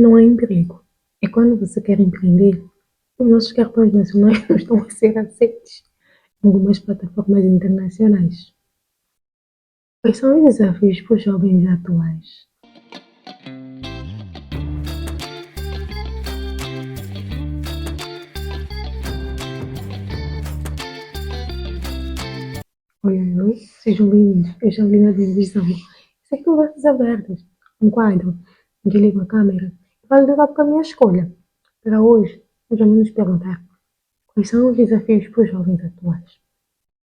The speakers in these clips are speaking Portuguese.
não é emprego. É quando você quer empreender, os nossos cartões nacionais não estão a ser aceitos em algumas plataformas internacionais. Quais são os desafios para os jovens atuais? Oi, oi, oi, sejam bem-vindos. Eu sou a Lina de Visão. Isso aqui é Conversas Abertas, um quadro onde eu ligo a câmera e falo direto com a minha escolha. Para hoje, nós vamos nos perguntar quais são os desafios para os jovens atuais.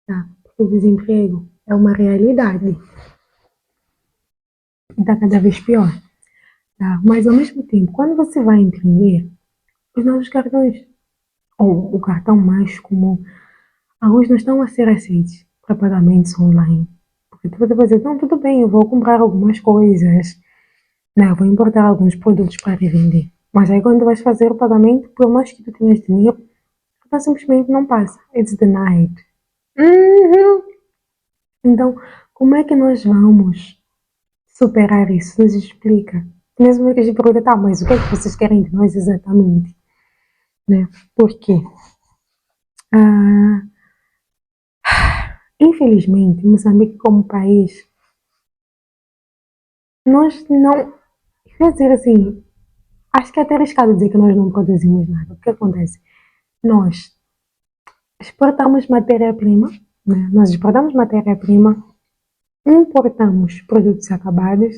Tá? Porque o desemprego é uma realidade e está cada vez pior. Tá? Mas, ao mesmo tempo, quando você vai empreender, os novos cartões, ou o cartão mais comum, alguns não estão a ser aceitos para pagamentos online. Porque tu vai dizer, não, tudo bem, eu vou comprar algumas coisas, né? Eu vou importar alguns produtos para revender. Mas aí quando tu vais fazer o pagamento, por mais que tu tenhas dinheiro, o cartão simplesmente não passa. It's denied. Uhum. Então, como é que nós vamos superar isso? Nos explica. Mesmo que a gente pergunta, tá, mas o que é que vocês querem de nós exatamente? Né? Por quê? Ah, infelizmente, Moçambique como país, nós não, quer dizer assim, acho que é até arriscado dizer que nós não produzimos nada. O que acontece? Nós exportamos matéria-prima, né? Nós exportamos matéria-prima, importamos produtos acabados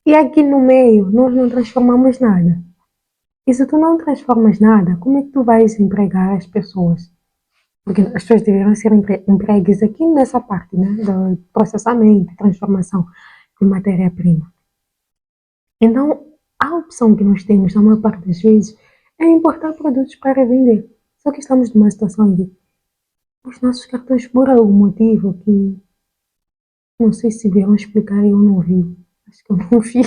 e aqui no meio nós não transformamos nada. E se tu não transformas nada, como é que tu vais empregar as pessoas? Porque as pessoas deveriam ser empregues aqui nessa parte, né? Do processamento, transformação de matéria-prima. Então, a opção que nós temos, na maior parte das vezes, é importar produtos para vender. Só que estamos numa situação em que os nossos cartões, por algum motivo, que não sei se vieram explicar e eu não vi. Acho que eu não vi.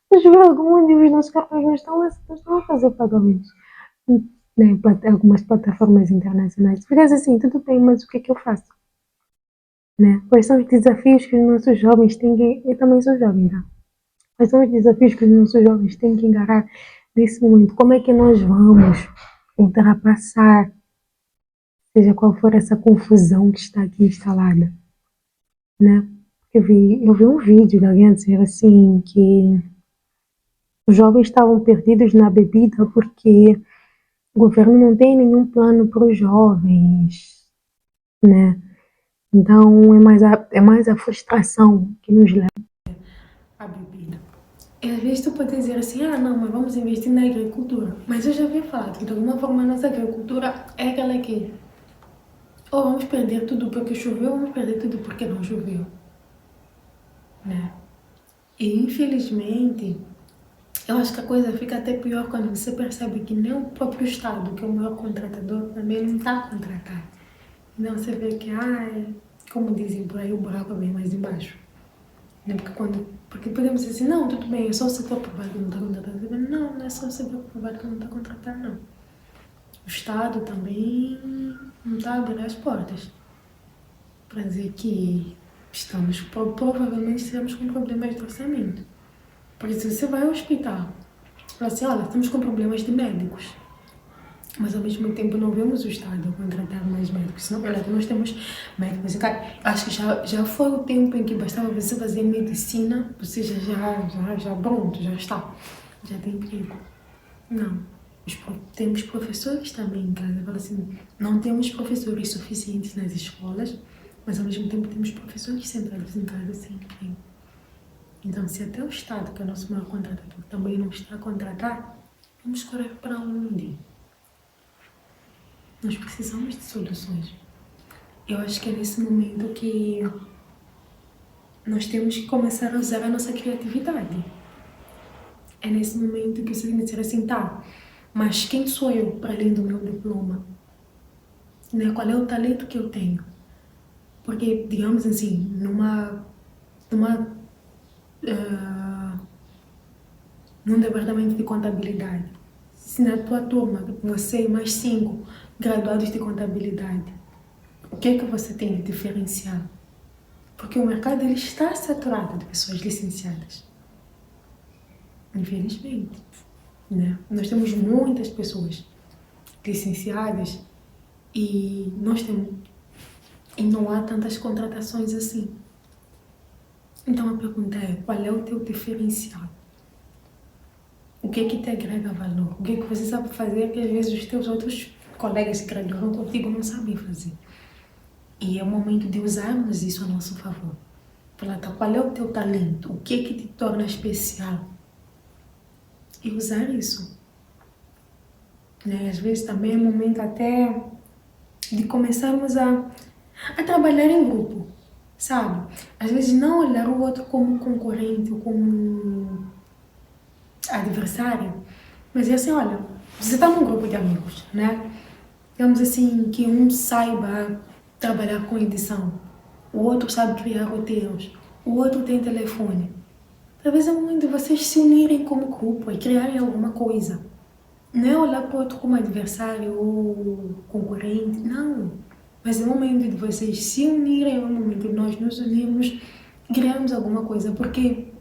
Mas por algum motivo, os nossos cartões não estão a fazer pagamentos. Né, em algumas plataformas internacionais. Porque assim, tudo bem, mas o que é que eu faço? Né? Quais são os desafios que os nossos jovens têm que... Eu também sou jovem, tá? Quais são os desafios que os nossos jovens têm que encarar nesse momento? Como é que nós vamos ultrapassar, seja qual for essa confusão que está aqui instalada, né? Eu vi um vídeo de alguém dizer assim que os jovens estavam perdidos na bebida porque o governo não tem nenhum plano para os jovens, né? Então é mais a frustração que nos leva à bebida. E às vezes tu pode dizer assim, ah não, mas vamos investir na agricultura. Mas eu já vi falar que de alguma forma a nossa agricultura é aquela que ou vamos perder tudo porque choveu, ou vamos perder tudo porque não choveu, né? E infelizmente, eu acho que a coisa fica até pior quando você percebe que nem o próprio Estado, que é o maior contratador, também não está a contratar. Então você vê que, como dizem por aí, o buraco é bem mais embaixo. Né? Porque podemos dizer assim, não, tudo bem, é só o setor privado que não está contratando. Não, não é só o setor privado que não está contratando, não. O Estado também não está a abrir as portas para dizer que provavelmente estamos com problemas de orçamento. Porque se você vai ao hospital, fala assim, olha, estamos com problemas de médicos, mas ao mesmo tempo não vemos o Estado contratar mais médicos. Senão, olha, nós temos médicos. Acho que já foi o tempo em que bastava você fazer medicina, você já pronto, já está, já tem emprego. Não. Temos professores também em casa. Fala assim, não temos professores suficientes nas escolas, mas ao mesmo tempo temos professores sentados em casa sem emprego. Então, se até o Estado, que é o nosso maior contratador, também não está a contratar, vamos correr para onde? Nós precisamos de soluções. Eu acho que é nesse momento que nós temos que começar a usar a nossa criatividade. É nesse momento que você tem que dizer assim, tá, mas quem sou eu para além do meu diploma? Né? Qual é o talento que eu tenho? Porque, digamos assim, num departamento de contabilidade, se na tua turma, você e mais 5 graduados de contabilidade, o que é que você tem de diferencial? Porque o mercado ele está saturado de pessoas licenciadas. Infelizmente, né? Nós temos muitas pessoas licenciadas e não há tantas contratações assim. Então a pergunta é, qual é o teu diferencial? O que é que te agrega valor? O que é que você sabe fazer que às vezes os teus outros colegas que graduaram contigo não sabem fazer? E é o momento de usarmos isso a nosso favor. Falar, tá, qual é o teu talento? O que é que te torna especial? E usar isso. Né? Às vezes também é momento até de começarmos a trabalhar em grupo, sabe? Às vezes não olhar o outro como concorrente ou como adversário, mas é assim, olha, você está num grupo de amigos, né? Digamos assim, que um saiba trabalhar com edição, o outro sabe criar roteiros, o outro tem telefone. Talvez é o momento de vocês se unirem como grupo e criarem alguma coisa. Não é olhar para o outro como adversário ou concorrente, não. Mas é o momento de vocês se unirem, é o momento de nós nos unirmos e criarmos alguma coisa. Porque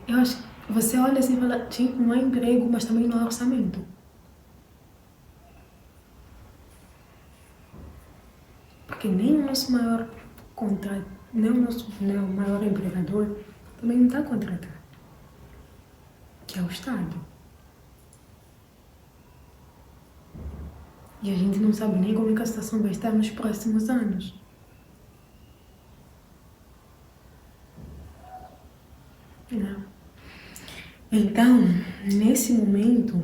eu acho que você olha assim e fala, tipo, não é emprego, mas também não é orçamento. Porque nem o nosso maior contrato, nem o nosso maior empregador também não está a contratar, que é o Estado. E a gente não sabe nem como é que a situação vai estar nos próximos anos. Não. Então, nesse momento,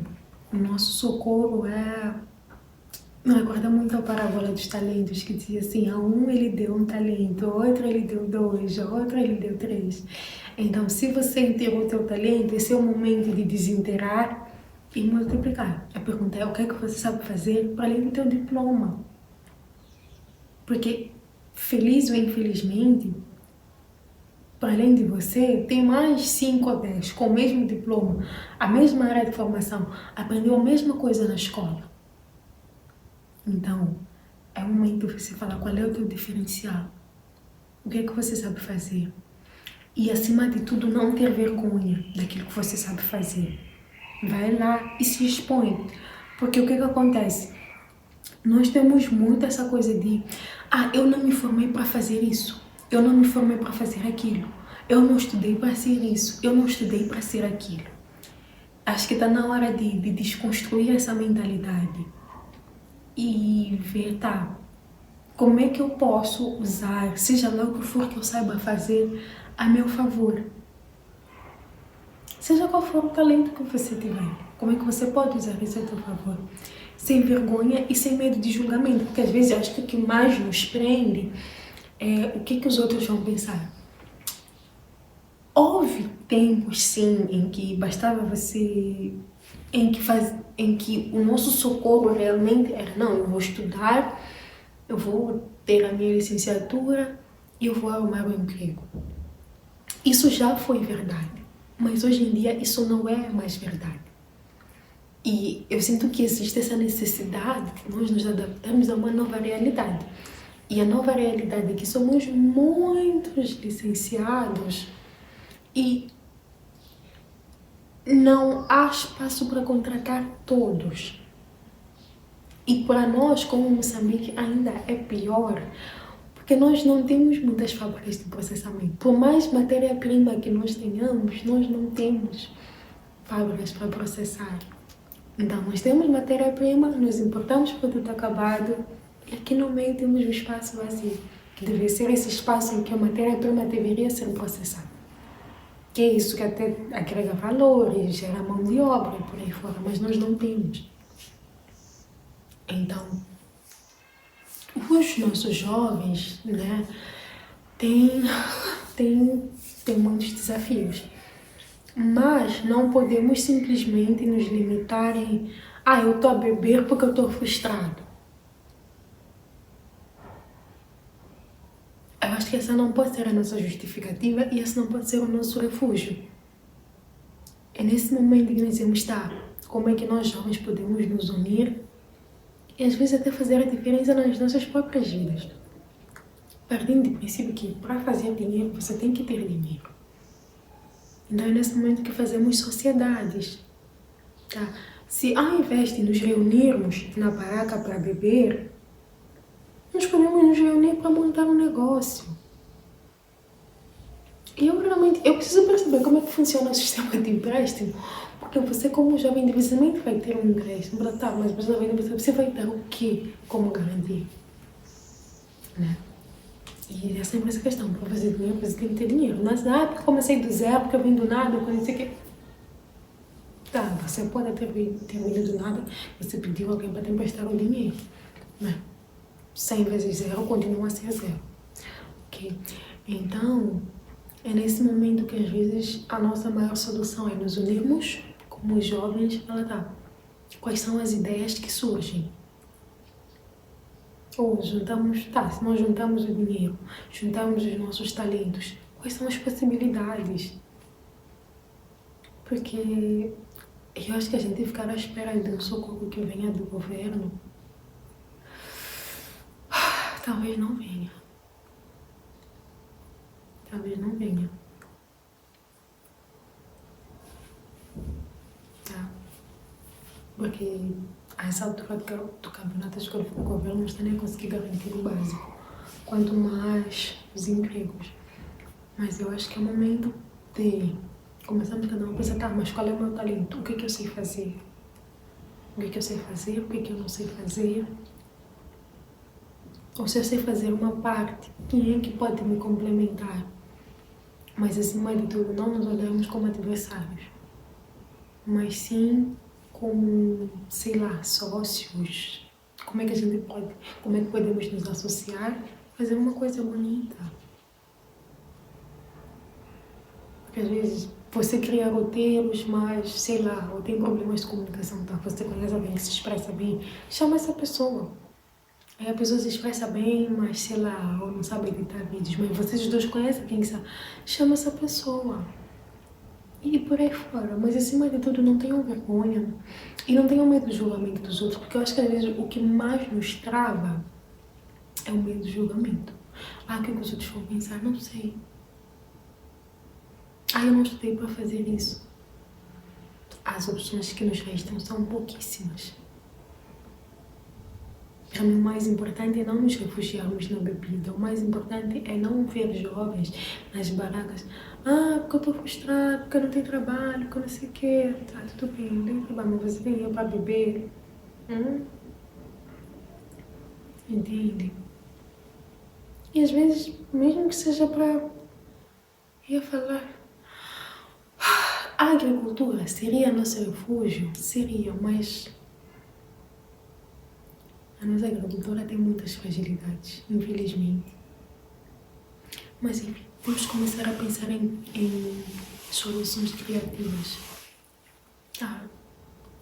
o nosso socorro me recorda muito a parábola dos talentos, que dizia assim, a um ele deu um talento, a outro ele deu dois, a outro ele deu três. Então, se você enterrou o teu talento, esse é o momento de desenterrar e multiplicar. A pergunta é, o que é que você sabe fazer para além do teu diploma? Porque, feliz ou infelizmente, para além de você, tem mais 5 ou 10 com o mesmo diploma, a mesma área de formação, aprendeu a mesma coisa na escola. Então, é o momento de você falar qual é o teu diferencial, o que é que você sabe fazer. E, acima de tudo, não ter vergonha daquilo que você sabe fazer. Vai lá e se expõe. Porque o que acontece? Nós temos muito essa coisa de eu não me formei para fazer isso, eu não me formei para fazer aquilo, eu não estudei para ser isso, eu não estudei para ser aquilo. Acho que está na hora de desconstruir essa mentalidade e ver, tá, como é que eu posso usar, seja lá o que for que eu saiba fazer, a meu favor. Seja qual for o talento que você tiver, como é que você pode usar isso a seu favor? Sem vergonha e sem medo de julgamento, porque às vezes eu acho que o que mais nos prende é o que os outros vão pensar. Houve tempos, sim, em que bastava você, em que o nosso socorro realmente era, não, eu vou estudar, eu vou ter a minha licenciatura e eu vou arrumar um emprego. Isso já foi verdade, mas hoje em dia isso não é mais verdade. E eu sinto que existe essa necessidade de nós nos adaptarmos a uma nova realidade. E a nova realidade é que somos muitos licenciados e não há espaço para contratar todos. E para nós, como Moçambique, ainda é pior, porque nós não temos muitas fábricas de processamento. Por mais matéria-prima que nós tenhamos, nós não temos fábricas para processar. Então, nós temos matéria-prima, nós importamos produto acabado e aqui no meio temos um espaço vazio, que deve ser esse espaço em que a matéria-prima deveria ser processada. Que é isso que até agrega valor e gera mão de obra e por aí fora, mas nós não temos. Então, os nossos jovens, né, têm muitos desafios. Mas não podemos simplesmente nos limitar em eu estou a beber porque eu estou frustrado. Eu acho que essa não pode ser a nossa justificativa e esse não pode ser o nosso refúgio. É nesse momento que nós dizemos, como é que nós jovens podemos nos unir e às vezes até fazer a diferença nas nossas próprias vidas. Partindo do princípio que para fazer dinheiro você tem que ter dinheiro. Então é nesse momento que fazemos sociedades, tá? Se ao invés de nos reunirmos na barraca para beber, nós podemos nos reunir para montar um negócio. E eu preciso perceber como é que funciona o sistema de empréstimo, porque você como jovem dificilmente vai ter um empréstimo, tá, mas você vai dar o quê como garantia? Né? E é sempre essa questão, para fazer dinheiro, você tem que ter dinheiro. Não é assim, porque eu comecei do zero, porque eu vim do nada, eu conheci que... Tá, você pode ter vindo do nada, você pediu alguém para te emprestar o dinheiro, né? 100 vezes zero continua a ser zero, ok? Então, é nesse momento que às vezes a nossa maior solução é nos unirmos como jovens, tá, quais são as ideias que surgem? Ou juntamos, tá, se nós juntamos o dinheiro, juntamos os nossos talentos, quais são as possibilidades? Porque eu acho que a gente ficar à espera de um socorro que venha do governo, talvez não venha. Talvez não venha. Tá? Porque a essa altura do campeonato, acho que o governo não está nem a conseguir garantir o básico. Quanto mais os empregos. Mas eu acho que é o momento de começarmos cada um a pensar, tá, mas qual é o meu talento? O que é que eu sei fazer? O que é que eu sei fazer? O que é que eu não sei fazer? Ou se eu sei fazer uma parte, quem é que pode me complementar? Mas acima de tudo, não nos olhamos como adversários, mas sim como, sei lá, sócios. Como é que a gente pode, como é que podemos nos associar, fazer uma coisa bonita? Porque às vezes você cria roteiros, mas, sei lá, ou tem problemas de comunicação, tá? Você conhece alguém que se expressa bem, chama essa pessoa. Aí a pessoa se expressa bem, mas, sei lá, ou não sabe editar vídeos, mas vocês dois conhecem quem que sabe. Chama essa pessoa. E por aí fora. Mas acima de tudo, não tenham vergonha. E não tenham medo do julgamento dos outros, porque eu acho que às vezes o que mais nos trava é o medo do julgamento. Ah, o que os outros vão pensar? Não sei. Ah, eu não estudei para fazer isso. As opções que nos restam são pouquíssimas. Para mim, o mais importante é não nos refugiarmos na bebida. O mais importante é não ver jovens nas barracas. Ah, porque eu estou frustrado, porque eu não tenho trabalho, porque eu não sei o quê. Tá, tudo bem, não tem trabalho, mas você vem para beber. Entende? E às vezes, mesmo que seja para... ia falar... A agricultura seria nosso refúgio? Seria, mas... a nossa agricultura tem muitas fragilidades, infelizmente. Mas enfim, temos que começar a pensar em soluções criativas. Ah,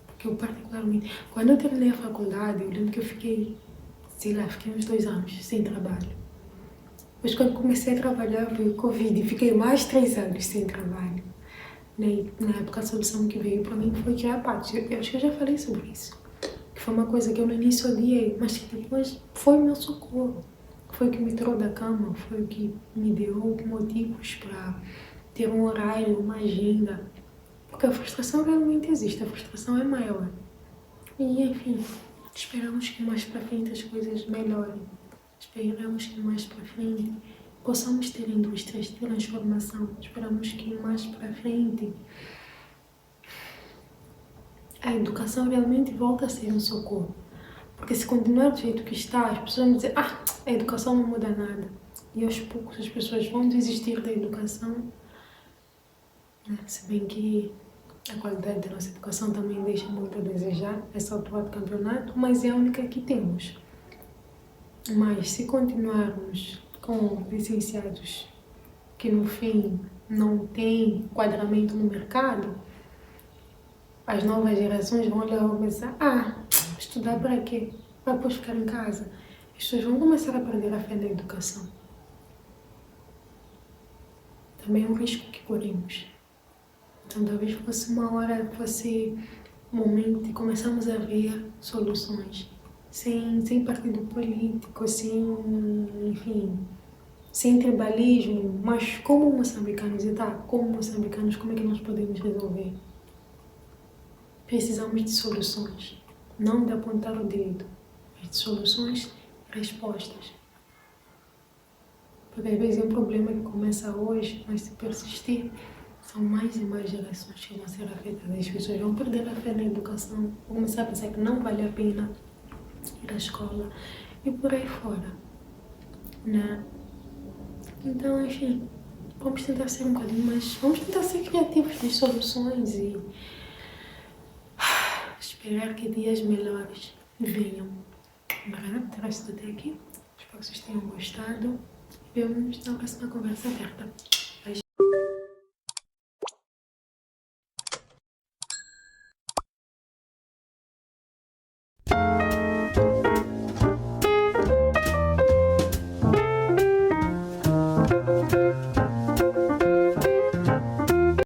porque eu particularmente... Quando eu terminei a faculdade, eu lembro que eu fiquei, sei lá, fiquei uns 2 anos sem trabalho. Depois quando comecei a trabalhar veio o Covid e fiquei mais 3 anos sem trabalho. Na época a solução que veio para mim foi criar a parte. Eu acho que eu já falei sobre isso. Que foi uma coisa que eu no início odiei, mas que depois foi meu socorro. Foi o que me tirou da cama, foi o que me deu motivos para ter um horário, uma agenda. Porque a frustração realmente existe, a frustração é maior. E enfim, esperamos que mais para frente as coisas melhorem. Esperamos que mais para frente possamos ter indústrias de transformação. Esperamos que mais para frente a educação realmente volta a ser um socorro. Porque se continuar do jeito que está, as pessoas vão dizer, ah, a educação não muda nada. E aos poucos as pessoas vão desistir da educação. Se bem que a qualidade da nossa educação também deixa muito a desejar, essa altura do campeonato, mas é a única que temos. Mas se continuarmos com licenciados que no fim não têm enquadramento no mercado, as novas gerações vão olhar e vão pensar, ah, estudar para quê? Para depois ficar em casa. As pessoas vão começar a perder a fé na educação. Também é um risco que corremos. Então talvez fosse uma hora, fosse um momento de começarmos a ver soluções. Sem partido político, sem, enfim, sem tribalismo, mas como moçambicanos, e tá, como moçambicanos, como é que nós podemos resolver? Precisamos de soluções, não de apontar o dedo, mas de soluções, respostas. Porque às vezes é um problema que começa hoje, mas se persistir, são mais e mais gerações que vão ser afetadas. As pessoas vão perder a fé na educação, vão começar a pensar que não vale a pena ir à escola e por aí fora, né? Então, enfim, vamos tentar ser um bocadinho mais... Vamos tentar ser criativos nas soluções e esperar que dias melhores venham. Obrigada por ter assistido até aqui. Espero que vocês tenham gostado. Vemo-nos na próxima conversa aberta.